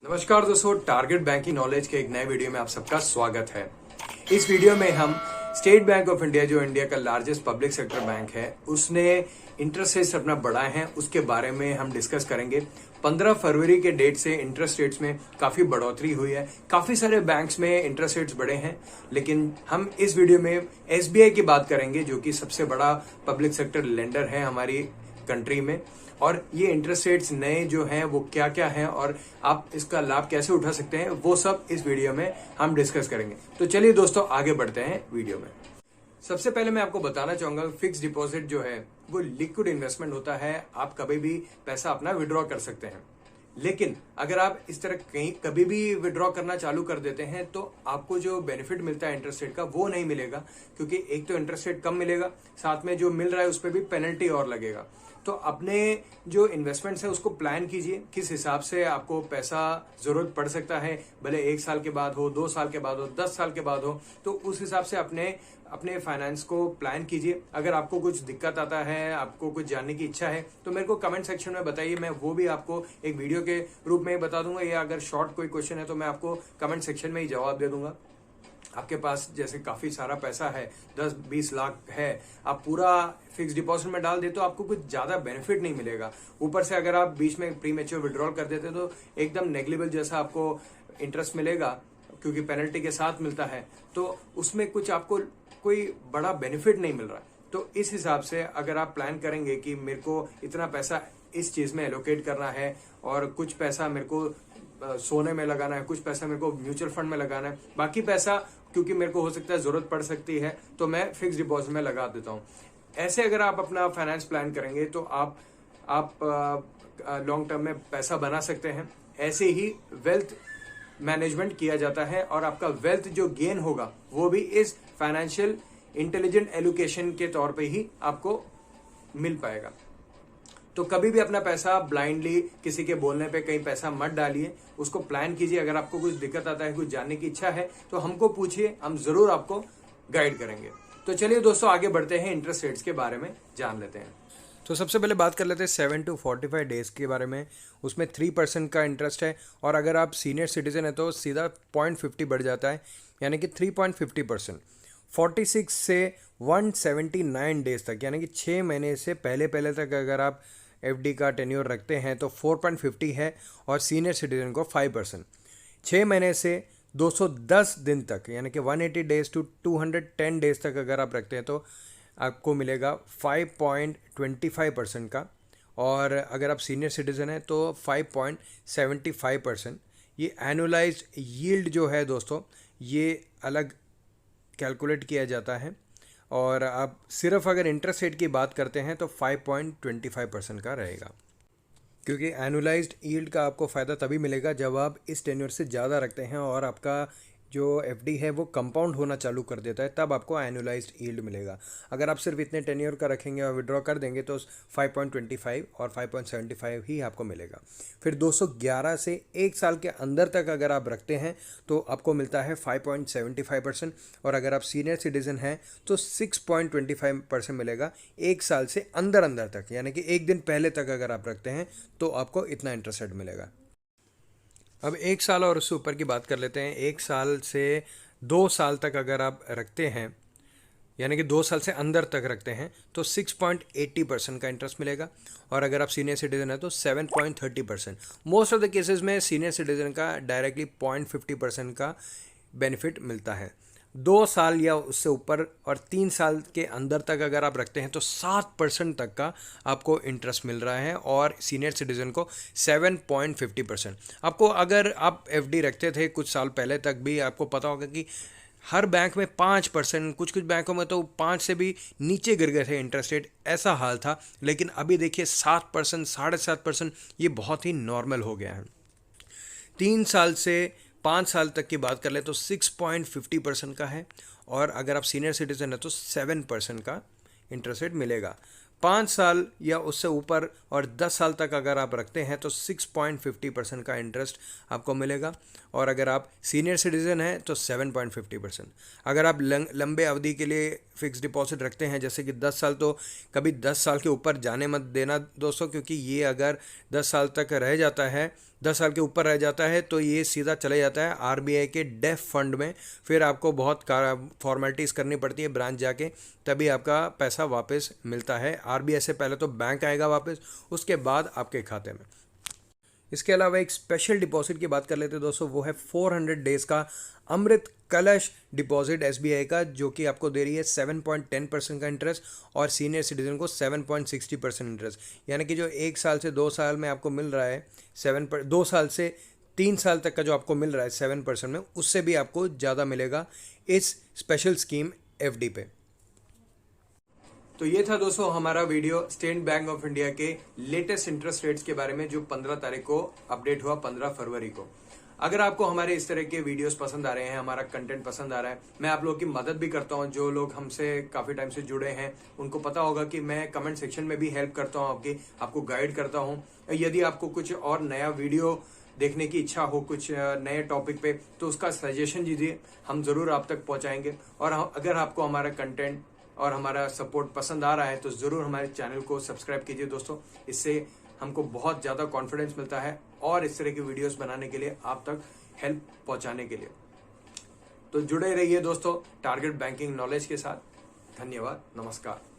नमस्कार दोस्तों, target banking knowledge के एक नए वीडियो में आप सबका स्वागत है। इस वीडियो में हम स्टेट बैंक ऑफ इंडिया, जो इंडिया का लार्जेस्ट पब्लिक सेक्टर बैंक है, उसने इंटरेस्ट रेट्स अपना बढ़ाए हैं, उसके बारे में हम डिस्कस करेंगे। 15 फरवरी के डेट से इंटरेस्ट रेट्स में काफी बढ़ोतरी हुई है। काफी सारे बैंक्स में इंटरेस्ट रेट्स बढ़े हैं, लेकिन हम इस वीडियो में एसबीआई की बात करेंगे, जो कि सबसे बड़ा पब्लिक सेक्टर लेंडर है हमारी कंट्री में। और ये इंटरेस्ट रेट्स नए जो हैं वो क्या क्या हैं और आप इसका लाभ कैसे उठा सकते हैं, वो सब इस वीडियो में हम डिस्कस करेंगे। तो चलिए दोस्तों, आगे बढ़ते हैं वीडियो में। सबसे पहले मैं आपको बताना चाहूंगा, फिक्स डिपॉजिट जो है वो लिक्विड इन्वेस्टमेंट होता है। आप कभी भी पैसा अपना विड्रॉ कर सकते हैं, लेकिन अगर आप इस तरह कहीं कभी भी विड्रॉ करना चालू कर देते हैं तो आपको जो बेनिफिट मिलता है इंटरेस्ट रेट का, वो नहीं मिलेगा। क्योंकि एक तो इंटरेस्ट रेट कम मिलेगा, साथ में जो मिल रहा है उस पर भी पेनल्टी और लगेगा। तो अपने जो इन्वेस्टमेंट्स है उसको प्लान कीजिए, किस हिसाब से आपको पैसा जरूरत पड़ सकता है, भले 1 साल के बाद हो, 2 साल के बाद हो, 10 साल के बाद हो, तो उस हिसाब से अपने फाइनेंस को प्लान कीजिए। अगर आपको कुछ दिक्कत आता है, आपको कुछ जानने की इच्छा है, तो मेरे को कमेंट सेक्शन में बताइए, मैं वो भी आपको एक वीडियो के रूप में बता दूंगा, या अगर शॉर्ट कोई क्वेश्चन है तो मैं आपको कमेंट सेक्शन में ही जवाब दे दूंगा। आपके पास जैसे काफी सारा पैसा है, 10-20 लाख है, आप पूरा फिक्स डिपॉजिट में डाल दे तो आपको कुछ ज्यादा बेनिफिट नहीं मिलेगा। ऊपर से अगर आप बीच में प्री मैच्योर विड्रॉल कर देते तो एकदम नेग्लिजिबल जैसा आपको इंटरेस्ट मिलेगा, क्योंकि पेनल्टी के साथ मिलता है, तो उसमें कुछ आपको कोई बड़ा बेनिफिट नहीं मिल रहा। तो इस हिसाब से अगर आप प्लान करेंगे कि मेरे को इतना पैसा इस चीज में एलोकेट करना है और कुछ पैसा मेरे को सोने में लगाना है, कुछ पैसा मेरे को म्यूचुअल फंड में लगाना है, बाकी पैसा क्योंकि मेरे को हो सकता है जरूरत पड़ सकती है तो मैं फिक्स डिपॉजिट में लगा देता हूं। ऐसे अगर आप अपना फाइनेंस प्लान करेंगे तो आप लॉन्ग टर्म में पैसा बना सकते हैं। ऐसे ही वेल्थ मैनेजमेंट किया जाता है और आपका वेल्थ जो गेन होगा वो भी इस फाइनेंशियल इंटेलिजेंट एलोकेशन के तौर पे ही आपको मिल पाएगा। तो कभी भी अपना पैसा ब्लाइंडली किसी के बोलने पे कहीं पैसा मत डालिए, उसको प्लान कीजिए। अगर आपको कुछ दिक्कत आता है, कुछ जानने की इच्छा है, तो हमको पूछिए, हम जरूर आपको गाइड करेंगे। तो चलिए दोस्तों, आगे बढ़ते हैं, इंटरेस्ट रेट्स के बारे में जान लेते हैं। तो सबसे पहले बात कर लेते हैं 7 to 45 डेज के बारे में। उसमें 3% का इंटरेस्ट है, और अगर आप सीनियर सिटीजन है तो सीधा 0.50 बढ़ जाता है, यानी कि 3.50%। 46 से 179 डेज तक, यानी कि 6 महीने से पहले तक अगर आप एफडी का टेन्योर रखते हैं तो 4.50 है, और सीनियर सिटीजन को 5%। 6 महीने से 210 दिन तक, यानी कि 180 डेज टू 210 डेज तक अगर आप रखते हैं तो आपको मिलेगा 5.25% का, और अगर आप सीनियर सिटीजन हैं तो 5.75%। ये एनुअलाइज्ड यील्ड जो है दोस्तों, ये अलग कैलकुलेट किया जाता है, और आप सिर्फ अगर इंटरेस्ट रेट की बात करते हैं तो 5.25% का रहेगा। क्योंकि एनुअलाइज्ड यील्ड का आपको फ़ायदा तभी मिलेगा जब आप इस टेन्योर से ज़्यादा रखते हैं और आपका जो एफडी है वो कंपाउंड होना चालू कर देता है, तब आपको एनुअलाइज्ड यील्ड मिलेगा। अगर आप सिर्फ इतने टेन्योर का रखेंगे और विड्रॉ कर देंगे तो 5.25 और 5.75 ही आपको मिलेगा। फिर 211 से 1 साल के अंदर तक अगर आप रखते हैं तो आपको मिलता है 5.75%, और अगर आप सीनियर सिटीजन हैं तो 6.25% मिलेगा 1 साल से अंदर तक, यानी कि 1 दिन पहले तक अगर आप रखते हैं तो आपको इतना इंटरेस्ट रेट मिलेगा। अब 1 साल और उससे ऊपर की बात कर लेते हैं। 1 साल से 2 साल तक अगर आप रखते हैं, यानी कि 2 साल से अंदर तक रखते हैं तो 6.80% का इंटरेस्ट मिलेगा, और अगर आप सीनियर सिटीजन है तो 7.30%। मोस्ट ऑफ द केसेस में सीनियर सिटीजन का डायरेक्टली 0.50% का बेनिफिट मिलता है। 2 साल या उससे ऊपर और 3 साल के अंदर तक अगर आप रखते हैं तो 7% तक का आपको इंटरेस्ट मिल रहा है, और सीनियर सिटीजन को 7.50%। आपको अगर आप एफडी रखते थे कुछ साल पहले तक भी, आपको पता होगा कि हर बैंक में 5%, कुछ बैंकों में तो 5 से भी नीचे गिर गए थे इंटरेस्ट रेट, ऐसा हाल था। लेकिन अभी देखिए 7%, 7.5%, ये बहुत ही नॉर्मल हो गया है। 3 साल से 5 साल तक की बात कर ले तो 6.50% का है, और अगर आप सीनियर सिटीजन है तो 7% का इंटरेस्ट रेट मिलेगा। 5 साल या उससे ऊपर और 10 साल तक अगर आप रखते हैं तो 6.50% का इंटरेस्ट आपको मिलेगा, और अगर आप सीनियर सिटीजन हैं तो 7.50%। अगर आप लंबे अवधि के लिए फिक्स डिपॉजिट रखते हैं जैसे कि 10 साल, तो कभी 10 साल के ऊपर जाने मत देना दोस्तों, क्योंकि ये अगर 10 साल तक रह जाता है 10 साल के ऊपर रह जाता है तो ये सीधा चले जाता है आरबीआई के डेफ फंड में। फिर आपको बहुत फॉर्मेलिटीज़ करनी पड़ती है ब्रांच जाके, तभी आपका पैसा वापस मिलता है। आरबीआई से पहले तो बैंक आएगा वापस, उसके बाद आपके खाते में। इसके अलावा एक स्पेशल डिपॉजिट की बात कर लेते हैं दोस्तों, वो है 400 डेज का अमृत कलश डिपॉजिट एसबीआई का, जो कि आपको दे रही है 7.10% का इंटरेस्ट और सीनियर सिटीजन को 7.60% इंटरेस्ट। यानी कि जो 1 साल से 2 साल में आपको मिल रहा है 2 साल से 3 साल तक का जो आपको मिल रहा है 7% में, उससे भी आपको ज़्यादा मिलेगा इस स्पेशल स्कीम एफडी पे। तो ये था दोस्तों हमारा video state bank of India के लेटेस्ट इंटरेस्ट रेट्स के बारे में, जो 15 तारीख को अपडेट हुआ, 15 फरवरी को। अगर आपको हमारे इस तरह के वीडियोस पसंद आ रहे हैं, हमारा कंटेंट पसंद आ रहा है, मैं आप लोगों की मदद भी करता हूं। जो लोग हमसे काफी टाइम से जुड़े हैं उनको पता होगा कि मैं कमेंट सेक्शन में भी हेल्प करता हूं, आपको गाइड करता हूं। यदि आपको कुछ और नया वीडियो देखने की इच्छा हो कुछ नए टॉपिक पे, तो उसका सजेशन दीजिए, हम जरूर आप तक पहुंचाएंगे। और अगर आपको हमारा कंटेंट और हमारा सपोर्ट पसंद आ रहा है तो जरूर हमारे चैनल को सब्सक्राइब कीजिए दोस्तों। इससे हमको बहुत ज्यादा कॉन्फिडेंस मिलता है और इस तरह की वीडियोस बनाने के लिए, आप तक हेल्प पहुंचाने के लिए। तो जुड़े रहिए दोस्तों टारगेट बैंकिंग नॉलेज के साथ। धन्यवाद, नमस्कार।